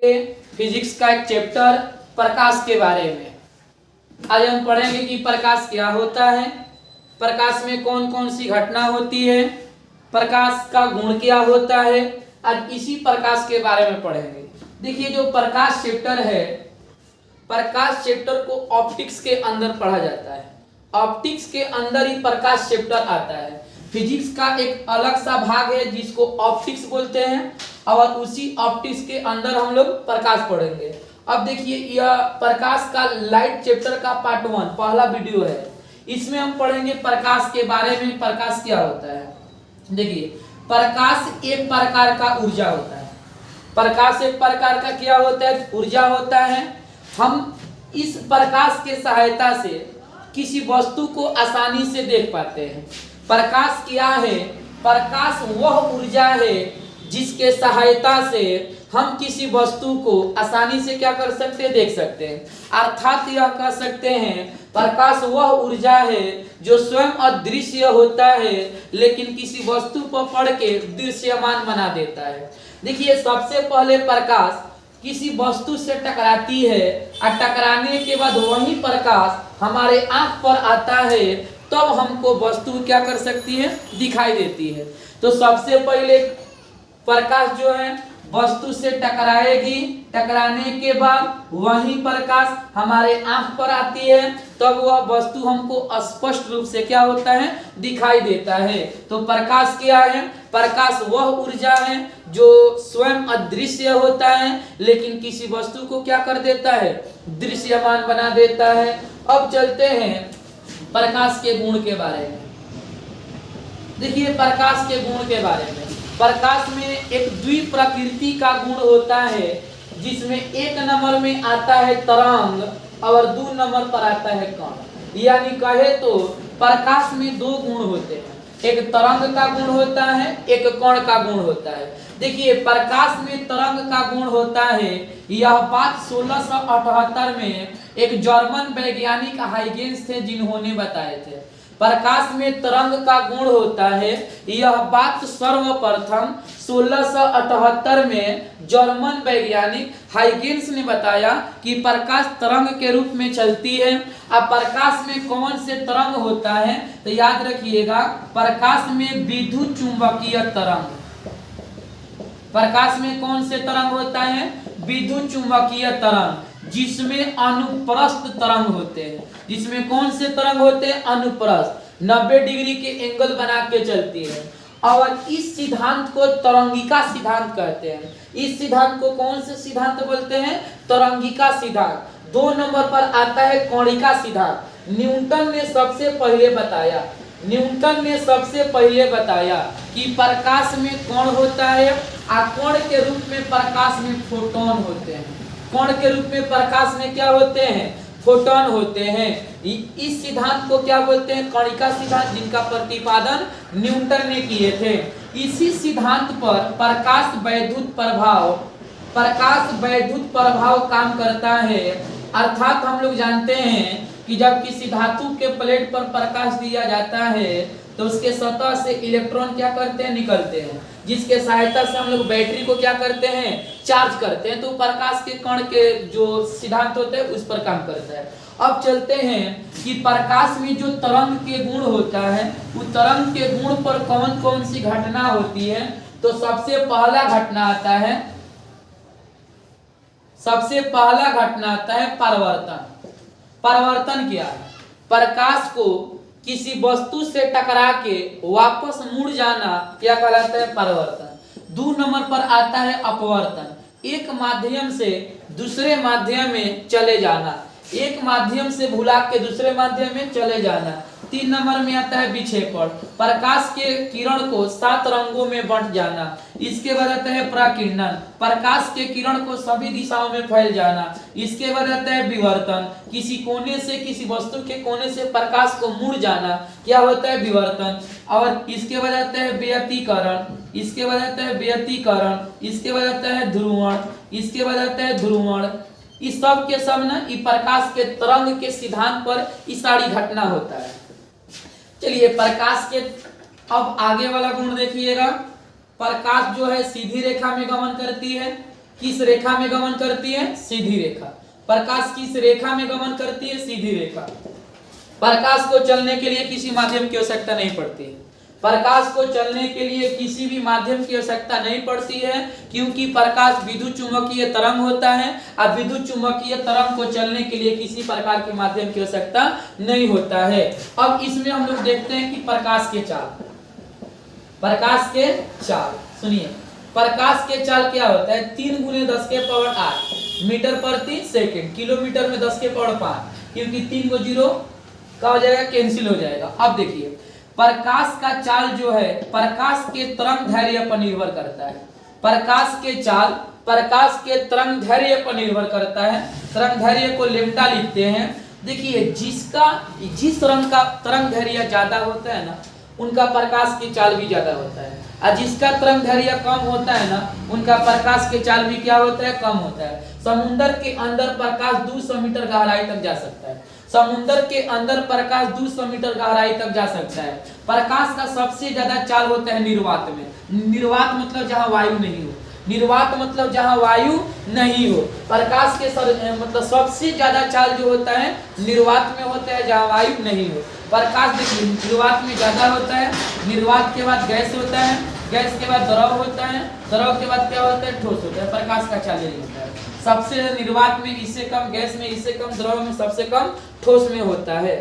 Physics का एक chapter प्रकाश के बारे में। आज हम पढ़ेंगे कि प्रकाश क्या होता है, प्रकाश में कौन कौन सी घटना होती है, प्रकाश का गुण क्या होता है। आज इसी प्रकाश के बारे में पढ़ेंगे। देखिए, जो प्रकाश चैप्टर है, प्रकाश चैप्टर को ऑप्टिक्स के अंदर पढ़ा जाता है। ऑप्टिक्स के अंदर ही प्रकाश चैप्टर आता है। फिजिक्स का एक अलग सा भाग है जिसको ऑप्टिक्स बोलते हैं, और उसी ऑप्टिक्स के अंदर हम लोग प्रकाश पढ़ेंगे। अब देखिए, यह प्रकाश का लाइट चैप्टर का पार्ट 1 पहला वीडियो है। इसमें हम पढ़ेंगे प्रकाश के बारे में, प्रकाश क्या होता है। देखिए, प्रकाश एक प्रकार का ऊर्जा होता है। प्रकाश एक प्रकार का क्या होता है? ऊर्जा होता है। हम इस प्रकाश के सहायता से किसी वस्तु को आसानी से देख पाते हैं। प्रकाश क्या है? प्रकाश वह ऊर्जा है जिसके सहायता से हम किसी वस्तु को आसानी से क्या कर सकते हैं? देख सकते हैं। अर्थात यह कह सकते हैं, प्रकाश वह ऊर्जा है जो स्वयं अदृश्य होता है लेकिन किसी वस्तु पर पड़ के दृश्यमान बना देता है। देखिए, सबसे पहले प्रकाश किसी वस्तु से टकराती है और टकराने के बाद वही प्रकाश हमारे आंख पर आता है, तब हमको वस्तु क्या कर सकती है? दिखाई देती है। तो सबसे पहले प्रकाश जो है वस्तु से टकराएगी, टकराने के बाद वही प्रकाश हमारे आंख पर आती है, तब वह वस्तु हमको स्पष्ट रूप से क्या होता है? दिखाई देता है। तो प्रकाश क्या है? प्रकाश वह ऊर्जा है जो स्वयं अदृश्य होता है लेकिन किसी वस्तु को क्या कर देता है? दृश्यमान बना देता है। अब चलते हैं प्रकाश के गुण के बारे में। देखिए, प्रकाश के गुण के बारे में, प्रकाश में एक द्विप्रकृति का गुण होता है जिसमें एक नंबर में आता है तरंग और 2 नंबर पर आता है कण। यानी कहे तो प्रकाश में 2 गुण होते हैं, एक तरंग का गुण होता है, एक कण का गुण होता है। देखिए, प्रकाश में तरंग का गुण होता है, यह बात 1678 में एक जर्मन वैज्ञानिक हाइगेंस थे जिन्होंने बताए थे। प्रकाश में तरंग का गुण होता है, यह बात सर्वप्रथम 1678 में जर्मन वैज्ञानिक हाइगेंस ने बताया कि प्रकाश तरंग के रूप में चलती है। अब प्रकाश में कौन से तरंग होता है? तो याद रखिएगा, प्रकाश में विद्युत चुंबकीय तरंग। प्रकाश में कौन से तरंग होता है? विद्युत चुंबकीय तरंग, जिसमें अनुप्रस्थ तरंग होते हैं। जिसमें कौन से तरंग होते हैं? अनुप्रस्थ, 90 डिग्री के एंगल बना के चलती है। और इस सिद्धांत को तरंगिका सिद्धांत कहते हैं। इस सिद्धांत को कौन से सिद्धांत बोलते हैं? तरंगिका सिद्धांत। 2 नंबर पर आता है कणिका सिद्धांत। न्यूटन ने सबसे पहले बताया, न्यूटन ने सबसे पहले बताया कि प्रकाश में कण होता है और कण के रूप में प्रकाश में फोटोन होते हैं। कण के रूप में प्रकाश में क्या होते हैं? फोटोन होते हैं। इस सिद्धांत को क्या बोलते हैं? कणिका सिद्धांत, जिनका प्रतिपादन न्यूटन ने किए थे। इसी सिद्धांत पर प्रकाश वैद्युत प्रभाव काम करता है। अर्थात हम लोग जानते हैं कि जब किसी धातु के प्लेट पर प्रकाश दिया जाता है तो उसके सतह से इलेक्ट्रॉन क्या करते हैं? निकलते हैं, जिसके सहायता से हम लोग बैटरी को क्या करते हैं? चार्ज करते हैं। तो प्रकाश के कण के जो सिद्धांत होते हैं उस पर काम करता है। अब चलते हैं कि प्रकाश में जो तरंग के गुण होता है, उस तरंग के गुण पर कौन कौन सी घटना होती है। तो सबसे पहला घटना आता है परावर्तन। परावर्तन क्या है? प्रकाश को किसी वस्तु से टकरा के वापस मुड़ जाना क्या कहलाता है? परावर्तन। 2 नंबर पर आता है अपवर्तन, एक माध्यम से दूसरे माध्यम में चले जाना, एक माध्यम से भुला के दूसरे माध्यम में चले जाना। 3 नंबर में आता है विक्षेपण, प्रकाश के किरण को 7 रंगों में बंट जाना। इसके बाद आता है प्रकीर्णन, प्रकाश के किरण को सभी दिशाओं में फैल जाना। इसके बाद आता है विवर्तन, किसी कोने से, किसी वस्तु के कोने से प्रकाश को मुड़ जाना, क्या होता है? विवर्तन। और इसके बाद आता है व्यतिकरण, इसके बाद आता है व्यतिकरण, इसके बाद आता है ध्रुवण, इसके बाद आता है ध्रुवण। इस सब के सब ना इस प्रकाश के तरंग के सिद्धांत पर इस सारी घटना होता है। चलिए, प्रकाश के अब आगे वाला गुण देखिएगा। प्रकाश जो है सीधी रेखा में गमन करती है। किस रेखा में गमन करती है? सीधी रेखा। प्रकाश किस रेखा में गमन करती है? सीधी रेखा। प्रकाश को चलने के लिए किसी माध्यम की आवश्यकता नहीं पड़ती है। प्रकाश को चलने के लिए किसी भी माध्यम की आवश्यकता नहीं पड़ती है, क्योंकि प्रकाश विद्युत चुंबकीय तरंग होता है। अब विद्युत चुंबकीय तरंग को चलने के लिए किसी प्रकार के माध्यम की आवश्यकता नहीं होता है। अब इसमें हम लोग देखते हैं कि प्रकाश के चाल। प्रकाश के चाल सुनिए, प्रकाश के चाल क्या होता है? 3 × 10⁸ मीटर प्रति सेकंड, किलोमीटर में 10⁵, क्योंकि 3 को 0 का हो जाएगा, कैंसिल हो जाएगा। अब देखिए प्रकाश का चाल जो है प्रकाश के तरंग दैर्घ्य पर निर्भर करता है। प्रकाश के चाल प्रकाश के तरंग दैर्घ्य पर निर्भर करता है। तरंग दैर्घ्य को लैम्डा लिखते हैं। देखिए जिस रंग का तरंग दैर्घ्य ज्यादा होता है ना, उनका प्रकाश की चाल भी ज्यादा होता है, और जिसका तरंग दैर्घ्य कम होता है ना, उनका प्रकाश के चाल भी क्या होता है? कम होता है। समुद्र के अंदर प्रकाश 200 मीटर गहराई तक जा सकता है। समुद्र के अंदर प्रकाश 200 मीटर गहराई तक जा सकता है। प्रकाश का सबसे ज्यादा चाल होता है निर्वात में। निर्वात मतलब जहां वायु नहीं हो। निर्वात मतलब जहां वायु नहीं हो। प्रकाश के मतलब सबसे ज्यादा चाल जो होता है निर्वात में होता है, जहां वायु नहीं हो। प्रकाश देखिए निर्वात में ज्यादा होता है। निर्वात के बाद गैस होता है, गैस के बाद द्रव होता है, द्रव के बाद क्या होता है? ठोस होता है। प्रकाश का चाल यही होता है। सबसे निर्वात में इससे कम, गैस में इससे कम, द्रव में सबसे कम, ठोस में होता है।